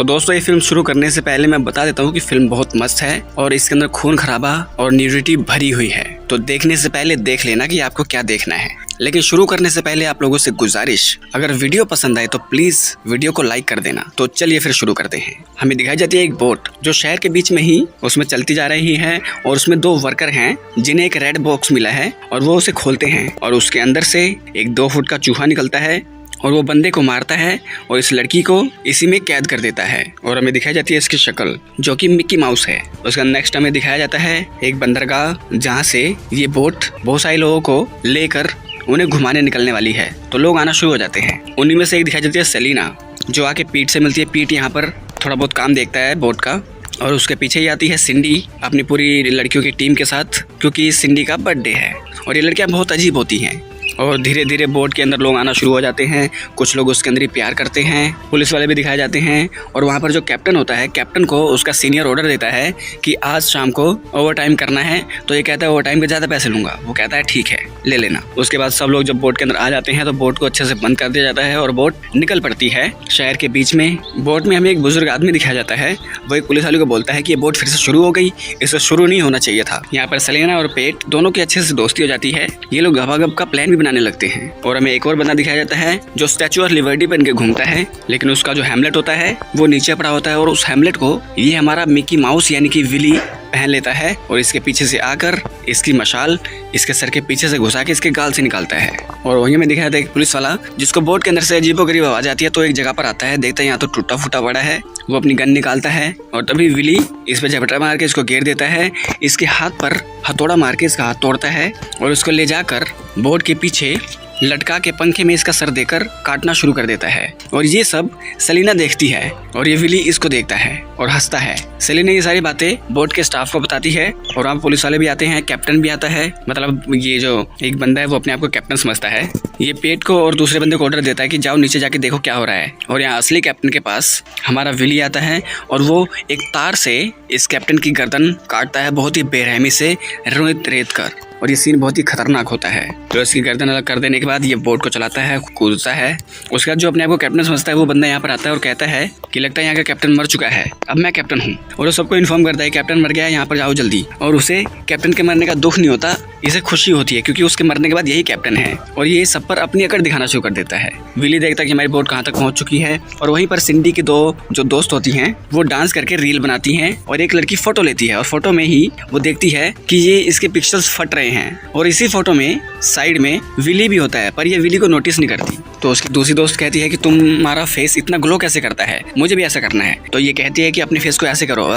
तो दोस्तों ये फिल्म शुरू करने से पहले मैं बता देता हूँ कि फिल्म बहुत मस्त है और इसके अंदर खून खराबा और न्यूडिटी भरी हुई है। तो देखने से पहले देख लेना कि आपको क्या देखना है। लेकिन शुरू करने से पहले आप लोगों से गुजारिश, अगर वीडियो पसंद आए तो प्लीज वीडियो को लाइक कर देना। तो चलिए फिर शुरू करते हैं। हमें दिखाई जाती है एक बोट जो शहर के बीच में ही उसमें चलती जा रही है और उसमें दो वर्कर हैं जिन्हें एक रेड बॉक्स मिला है और वो उसे खोलते हैं और उसके अंदर से एक 2 फुट का चूहा निकलता है और वो बंदे को मारता है और इस लड़की को इसी में कैद कर देता है। और हमें दिखाई जाती है इसकी शक्ल जो कि मिक्की माउस है। उसका नेक्स्ट हमें दिखाया जाता है एक बंदरगाह जहाँ से ये बोट बहुत सारे लोगों को लेकर उन्हें घुमाने निकलने वाली है। तो लोग आना शुरू हो जाते हैं। उन्हीं में से एक दिखाई जाती है सेलिना जो आके पीट से मिलती है। पीट यहाँ पर थोड़ा बहुत काम देखता है बोट का और उसके पीछे ही आती है सिंडी अपनी पूरी लड़कियों की टीम के साथ, क्योंकि सिंडी का बर्थडे है। और ये लड़कियाँ बहुत अजीब होती हैं और धीरे धीरे बोट के अंदर लोग आना शुरू हो जाते हैं। कुछ लोग उसके अंदर ही प्यार करते हैं। पुलिस वाले भी दिखाए जाते हैं और वहाँ पर जो कैप्टन होता है, कैप्टन को उसका सीनियर ऑर्डर देता है कि आज शाम को ओवर टाइम करना है। तो ये कहता है ओवर टाइम के ज़्यादा पैसे लूँगा। वो कहता है ठीक है ले लेना। उसके बाद सब लोग जब बोट के अंदर आ जाते हैं तो बोट को अच्छे से बंद कर दिया जाता है और बोट निकल पड़ती है शहर के बीच में। बोट में हमें एक बुजुर्ग आदमी दिखाया जाता है। वो एक पुलिस वाले को बोलता है कि ये बोट फिर से शुरू हो गई, इसे शुरू नहीं होना चाहिए था। यहाँ पर सेलिना और पेट दोनों की अच्छे से दोस्ती हो जाती है। ये लोग गपागप का प्लान भी बनाने लगते हैं। और हमें एक और बंदा दिखाया जाता है जो स्टैचू ऑफ लिबर्टी बन के घूमता है, लेकिन उसका जो हेमलेट होता है वो नीचे पड़ा होता है और उस हेमलेट को ये हमारा मिक्की माउस यानी कि विली पहन लेता है और इसके पीछे से आकर इसकी मशाल इसके सर के पीछे से घुसा के इसके गाल से निकालता है। और वहीं में दिखाया था एक पुलिस वाला जिसको बोट के अंदर से अजीबोगरीब आवाज आती है। तो एक जगह पर आता है, देखता है यहाँ तो टूटा फूटा पड़ा है। वो अपनी गन निकालता है और तभी विली इस पे झपटा मार के इसको घेर देता है। इसके हाथ पर हथौड़ा मार के इसका हाथ तोड़ता है और उसको ले जाकर बोट के पीछे लटका के पंखे में इसका सर देकर काटना शुरू कर देता है। और ये सब सेलिना देखती है और ये विली इसको देखता है और हंसता है। सेलिना ये सारी बातें बोट के स्टाफ को बताती है और वहाँ पुलिस वाले भी आते हैं, कैप्टन भी आता है। मतलब ये जो एक बंदा है वो अपने आप को कैप्टन समझता है। ये पेट को और दूसरे बंदे को ऑर्डर देता है कि जाओ नीचे जाके देखो क्या हो रहा है। और यहाँ असली कैप्टन के पास हमारा विली आता है और वो एक तार से इस कैप्टन की गर्दन काटता है बहुत ही बेरहमी से रेत कर। और ये सीन बहुत ही खतरनाक होता है। तो इसकी गर्दन अलग कर देने के बाद ये बोट को चलाता है, कूदता है। उसके बाद जो अपने आप को कैप्टन समझता है वो बंदा यहाँ पर आता है और कहता है कि लगता है यहाँ का कैप्टन मर चुका है, अब मैं कैप्टन हूँ। और वो सबको इन्फॉर्म करता है कैप्टन मर गया है, यहाँ पर जाओ जल्दी। और उसे कैप्टन के मरने का दुख नहीं होता, इसे खुशी होती है क्योंकि उसके मरने के बाद यही कैप्टन है। और ये सब पर अपनी अकड़ दिखाना शुरू कर देता है। विली देखता है कि हमारी बोट कहाँ तक पहुँच चुकी है और वहीं पर सिंडी की 2 जो दोस्त होती हैं वो डांस करके रील बनाती हैं और एक लड़की फोटो लेती है और फोटो में ही वो देखती है कि ये इसके पिक्सल्स फट रहे हैं। और इसी फोटो में साइड में विली भी होता है पर ये विली को नोटिस नहीं करती। तो उसकी दूसरी दोस्त कहती है कि तुम्हारा फेस इतना ग्लो कैसे करता है, मुझे भी ऐसा करना है। तो ये कहती है कि अपने फेस को ऐसे करो।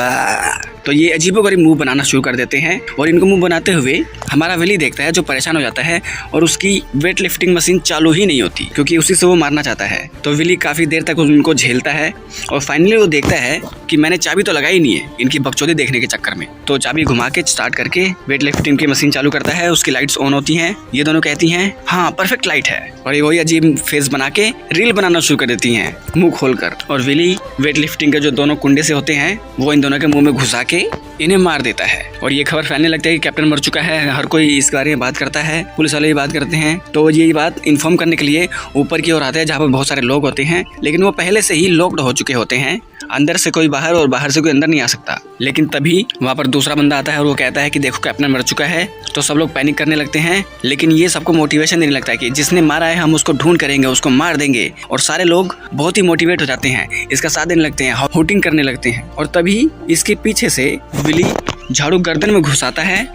तो ये अजीबोगरीब मुंह बनाना शुरू कर देते हैं और इनको मुंह बनाते हुए हमारा विली देखता है जो परेशान हो जाता है और उसकी वेट लिफ्टिंग मशीन चालू ही नहीं होती क्योंकि उसी से वो मारना चाहता है। तो विली काफी देर तक उनको झेलता है और फाइनली वो देखता है कि मैंने चाबी तो लगाई नहीं है इनकी बकचोदी देखने के चक्कर में। तो चाबी घुमा के स्टार्ट करके वेट लिफ्टिंग की मशीन चालू करता है। उसकी लाइट्स ऑन होती हैं। ये दोनों कहती हैं हाँ परफेक्ट लाइट है और ये वही अजीब फेस बना के रील बनाना शुरू कर देती हैं मुंह खोलकर। और विली वेट लिफ्टिंग के जो दोनों कुंडे से होते हैं वो इन दोनों के मुंह में घुसा के इन्हें मार देता है। और ये खबर फैलने लगता है कि कैप्टन मर चुका है। हर कोई इस बारे में बात करता है, पुलिस वाले भी बात करते हैं। तो ये बात इन्फॉर्म करने के लिए ऊपर की ओर आते हैं जहाँ पर बहुत सारे लोग होते हैं, लेकिन वो पहले से ही लॉक्ड हो चुके होते हैं। अंदर से कोई बाहर और बाहर से कोई अंदर नहीं आ सकता। लेकिन तभी वहाँ पर दूसरा बंदा आता है और वो कहता है कि देखो कैप्टन मर चुका है। तो सब लोग पैनिक करने लगते हैं, लेकिन ये सबको मोटिवेशन देने लगता है कि जिसने मारा है हम उसको ढूंढ करेंगे, उसको मार देंगे। और सारे लोग बहुत ही मोटिवेट हो जाते हैं, इसका साथ देने लगते हैं, हूटिंग करने लगते हैं। और तभी इसके पीछे से विली झाड़ू गर्दन में घुसाता है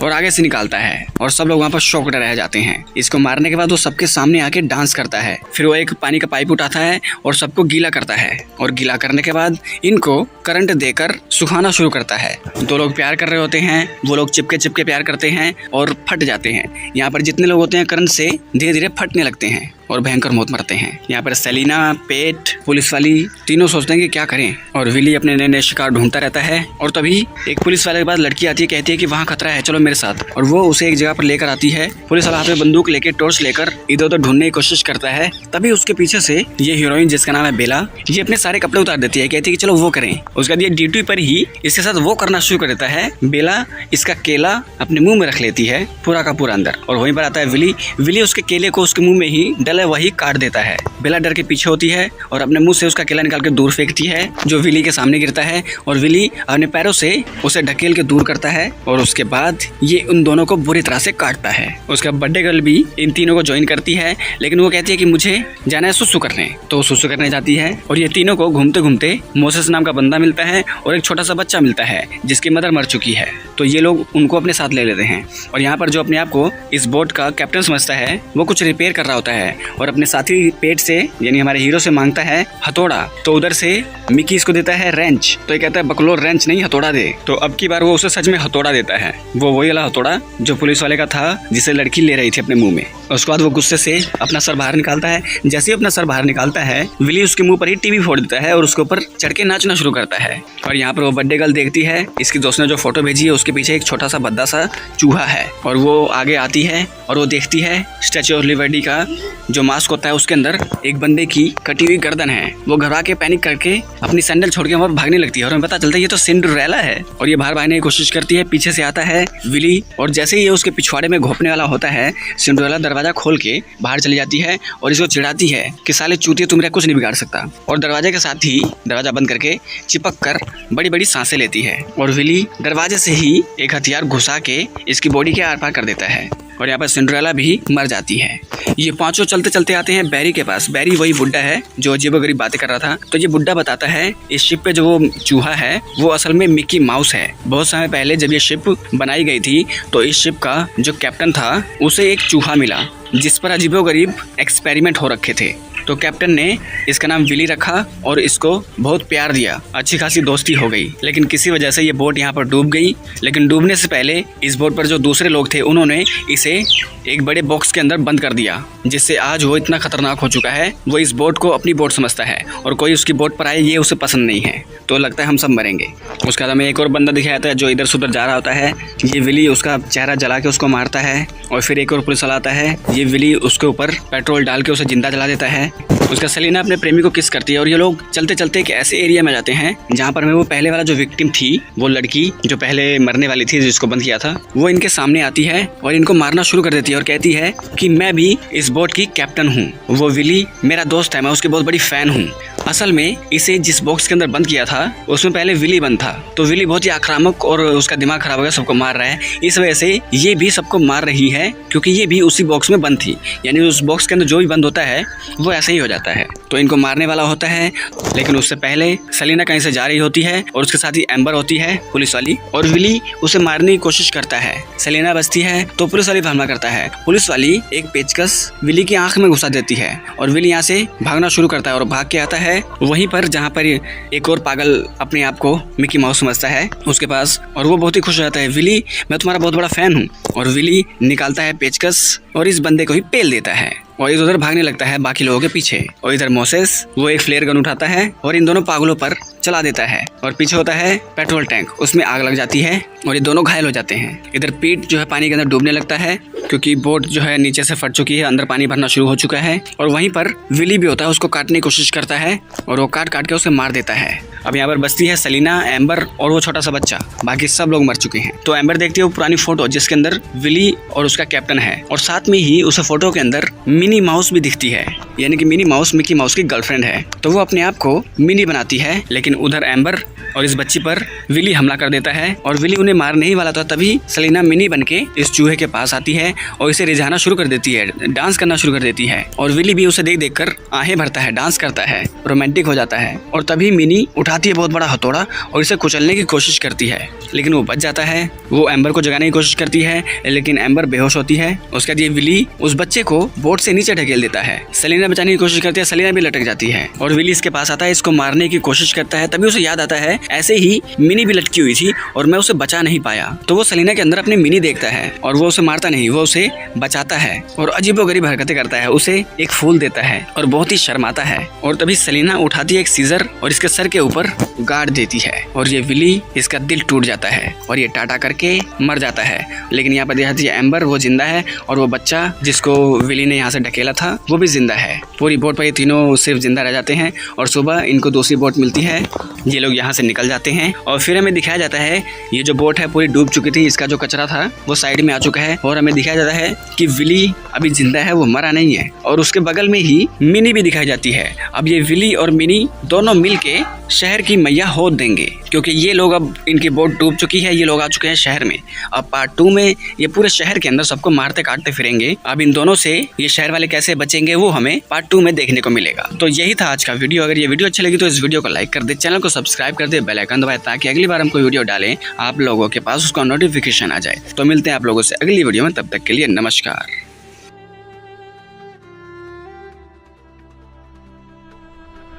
और आगे से निकालता है और सब लोग वहाँ पर शॉक्ड रह जाते हैं। इसको मारने के बाद वो सबके सामने आके डांस करता है। फिर वो एक पानी का पाइप उठाता है और सबको गीला करता है और गीला करने के बाद इनको करंट देकर सुखाना शुरू करता है। 2 लोग प्यार कर रहे होते हैं, वो लोग चिपके चिपके प्यार करते हैं और फट जाते हैं। यहाँ पर जितने लोग होते हैं करंट से धीरे धीरे फटने लगते हैं और भयंकर मौत मरते हैं। यहाँ पर सेलिना, पेट, पुलिस वाली तीनों सोचते हैं कि क्या करें और विली अपने नए नए शिकार ढूंढता रहता है। और तभी एक पुलिस वाले के पास लड़की आती है, कहती है कि वहाँ खतरा है, चलो मेरे साथ। और वो उसे एक जगह पर लेकर आती है। पुलिस वाला हाथ में बंदूक लेकर टॉर्च लेकर इधर उधर ढूंढने की कोशिश करता है। तभी उसके पीछे से ये हीरोइन जिसका नाम है बेला, ये अपने सारे कपड़े उतार देती है, कहती है कि चलो वो करें। उसके बाद ये ड्यूटी पर ही इसके साथ वो करना शुरू कर देता है। बेला इसका केला अपने मुंह में रख लेती है पूरा का पूरा अंदर और वहीं पर आता है विली। विली उसके केले को उसके मुंह में ही डल है वही काट देता है। बेला डर के पीछे होती है और अपने मुंह से उसका केला निकाल के दूर फेंकती है, जो विली के सामने गिरता है और विली अपने पैरों से उसे ढकेल के दूर करता है और उसके बाद ये उन दोनों को बुरी तरह से काटता है। उसका बर्थडे गर्ल भी इन तीनों को ज्वाइन करती है, लेकिन वो कहती है कि मुझे जाना है सुसु करने, तो वो सुसु करने जाती है और ये तीनों को घूमते घूमते मोसेस नाम का बंदा मिलता है और एक छोटा सा बच्चा मिलता है जिसकी मदर मर चुकी है। तो ये लोग उनको अपने साथ ले लेते हैं और यहाँ पर जो अपने आप को इस बोट का कैप्टन समझता है वो कुछ रिपेयर कर रहा होता है और अपने साथी पेट से यानी हमारे हीरो से मांगता है हथौड़ा। तो उधर से मिकी इसको देता है रेंच, तो ये कहता है बकलोर रेंच नहीं हथौड़ा दे। तो अब की बार वो उसे सच में हथौड़ा देता है, वो वही वाला हथौड़ा जो पुलिस वाले का था जिसे लड़की ले रही थी अपने मुंह में। उसके बाद वो गुस्से से अपना सर बाहर निकालता है। जैसे ही अपना सर बाहर निकालता है विली उसके मुंह पर ही टीवी फोड़ देता है और उसके ऊपर चढ़ के नाचना शुरू करता है। और यहाँ पर वो बर्थडे गर्ल देखती है इसकी दोस्त ने जो फोटो भेजी है उसके पीछे एक छोटा सा भद्दा सा चूहा है और वो आगे आती है और वो देखती है स्टैचू ऑफ लिबर्टी का जो मास्क होता है उसके अंदर एक बंदे की कटी हुई गर्दन है। वो घबरा के पैनिक करके अपनी सैंडल छोड़ के वहाँ भागने लगती है और हमें पता चलता है ये तो सिंड्रेला है और ये बाहर भागने की कोशिश करती है। पीछे से आता है विली और जैसे ही ये उसके पिछवाड़े में घोंपने वाला होता है सिंड्रेला दरवाजा खोल के बाहर चली जाती है और इसको चिढ़ाती है कि साले चूतिए तू मेरा कुछ नहीं बिगाड़ सकता, और दरवाजे के साथ ही दरवाजा बंद करके चिपक कर बड़ी बड़ी सांसें लेती है और विली दरवाजे से ही एक हथियार घुसा के इसकी बॉडी के आर पार कर देता है और यहाँ पर सिंड्रेला भी मर जाती है। ये पांचों चलते चलते आते हैं बैरी के पास। बैरी वही बुड्ढा है जो अजीबोगरीब बातें कर रहा था। तो ये बुड्ढा बताता है इस शिप पे जो वो चूहा है वो असल में मिकी माउस है। बहुत समय पहले जब ये शिप बनाई गई थी तो इस शिप का जो कैप्टन था उसे एक चूहा मिला जिस पर अजीबोगरीब एक्सपेरिमेंट हो रखे थे। तो कैप्टन ने इसका नाम विली रखा और इसको बहुत प्यार दिया, अच्छी खासी दोस्ती हो गई। लेकिन किसी वजह से ये बोट यहाँ पर डूब गई। लेकिन डूबने से पहले इस बोट पर जो दूसरे लोग थे उन्होंने इसे एक बड़े बॉक्स के अंदर बंद कर दिया, जिससे आज वो इतना खतरनाक हो चुका है। वो इस बोट को अपनी बोट समझता है और कोई उसकी बोट पर आए ये उसे पसंद नहीं है, तो लगता है हम सब मरेंगे। उसके बाद हमें एक और बंदा दिखाया जाता है जो इधर से उधर जा रहा होता है। ये विली उसका चेहरा जला के उसको मारता है और फिर एक और पुलिस वाला आता है। ये विली उसके ऊपर पेट्रोल डाल के उसे जिंदा जला देता है। उसका सेलिना अपने प्रेमी को किस करती है और ये लोग चलते चलते एक ऐसे एरिया में जाते हैं जहाँ पर हमें वो पहले वाला जो विक्टिम थी, वो लड़की जो पहले मरने वाली थी जिसको बंद किया था, वो इनके सामने आती है और इनको मारना शुरू कर देती है और कहती है कि मैं भी इस बोट की कैप्टन हूँ। वो विली मेरा दोस्त है, मैं उसकी बहुत बड़ी फैन हूँ। असल में इसे जिस बॉक्स के अंदर बंद किया था उसमें पहले विली बंद था, तो विली बहुत ही आक्रामक और उसका दिमाग खराब हो गया, सबको मार रहा है। इस वजह से ये भी सबको मार रही है क्योंकि ये भी उसी बॉक्स में बंद थी, यानी उस बॉक्स के अंदर जो भी बंद होता है वो ऐसा ही हो जाता है। तो इनको मारने वाला होता है। लेकिन उससे पहले सेलिना कहीं से जा रही होती है और उसके साथ ही एम्बर होती है पुलिस वाली, और विली उसे मारने की कोशिश करता है। सेलिना बचती है तो पुलिस वाली हमला करता है। पुलिस वाली एक पेचकस विली की आंख में घुसा देती है और विली यहाँ से भागना शुरू करता है और भाग के आता है वहीं पर जहाँ पर एक और पागल अपने आप को मिकी माउस समझता है उसके पास, और वो बहुत ही खुश हो जाता है। विली मैं तुम्हारा बहुत बड़ा फैन हूँ। और विली निकालता है पेचकस और इस बंदे को ही पेल देता है और इधर उधर भागने लगता है बाकी लोगों के पीछे। और इधर मोसेस वो एक फ्लेयर गन उठाता है और इन दोनों पागलों पर चला देता है और पीछे होता है पेट्रोल टैंक, उसमें आग लग जाती है और ये दोनों घायल हो जाते हैं। इधर पीट जो है पानी के अंदर डूबने लगता है क्योंकि बोट जो है नीचे से फट चुकी है, अंदर पानी भरना शुरू हो चुका है। और वहीं पर विली भी होता है, उसको काटने की कोशिश करता है और वो काट के उसे मार देता है। अब यहाँ पर बचती है सेलिना, एम्बर और वो छोटा सा बच्चा, बाकी सब लोग मर चुके हैं। तो एम्बर देखती है वो पुरानी फोटो जिसके अंदर विली और उसका कैप्टन है और साथ में ही उस फोटो के अंदर मिनी माउस भी दिखती है, यानी कि मिनी माउस मिकी माउस की गर्लफ्रेंड है। तो वो अपने आप को मिनी बनाती है। लेकिन उधर एम्बर और इस बच्ची पर विली हमला कर देता है और विली उन्हें मारने ही वाला था, तभी सेलिना मिनी बनके इस चूहे के पास आती है और इसे रिझाना शुरू कर देती है, डांस करना शुरू कर देती है। और विली भी उसे देख कर आहें भरता है, डांस करता है, रोमांटिक हो जाता है। और तभी मिनी उठाती है बहुत बड़ा हथौड़ा और इसे कुचलने की कोशिश करती है, लेकिन वो बच जाता है। वो एम्बर को जगाने की कोशिश करती है लेकिन एम्बर बेहोश होती है। उसके बाद ये विली उस बच्चे को बोट से नीचे ढकेल देता है। सेलिना बचाने की कोशिश करती है, सेलिना भी लटक जाती है और विली इसके पास आता है, इसको मारने की कोशिश करता है। तभी उसे याद आता है ऐसे ही मिनी भी लटकी हुई थी और मैं उसे बचा नहीं पाया। तो वो सेलिना के अंदर अपनी मिनी देखता है और वो उसे मारता नहीं, वो उसे बचाता है और अजीबोगरीब हरकतें करता है, उसे एक फूल देता है और बहुत ही शर्माता है। और तभी सेलिना उठाती है एक सीजर और इसके सर के ऊपर गाड़ देती है और ये विली इसका दिल टूट जाता है और ये टाटा करके मर जाता है। लेकिन यहाँ पर दिखाती है एम्बर वो जिंदा है और वो बच्चा जिसको विली ने यहाँ से ढकेला था वो भी जिंदा है। पूरी बोट पर ये तीनों सिर्फ जिंदा रह जाते हैं और सुबह इनको दूसरी बोट मिलती है। ये लोग यहाँ से निकल जाते हैं और फिर हमें दिखाया जाता है ये जो बोट है पूरी डूब चुकी थी, इसका जो कचरा था वो साइड में आ चुका है और हमें दिखाया जाता है कि विली अभी जिंदा है, वो मरा नहीं है। और उसके बगल में ही मिनी भी दिखाई जाती है। अब ये विली और मिनी दोनों मिलके शहर की मैया होद देंगे, क्योंकि ये लोग अब इनकी बोट डूब चुकी है, ये लोग आ चुके हैं शहर में। अब पार्ट 2 में ये पूरे शहर के अंदर सबको मारते काटते फिरेंगे। अब इन दोनों से ये शहर वाले कैसे बचेंगे वो हमें पार्ट 2 में देखने को मिलेगा। तो यही था आज का वीडियो। अगर ये वीडियो अच्छी लगी तो इस वीडियो को लाइक कर दे, चैनल को सब्सक्राइब कर दे, बेल आइकन दबाए ताकि अगली बार हम कोई वीडियो डालें आप लोगों के पास उसका नोटिफिकेशन आ जाए। तो मिलते हैं आप लोगों से अगली वीडियो में, तब तक के लिए नमस्कार।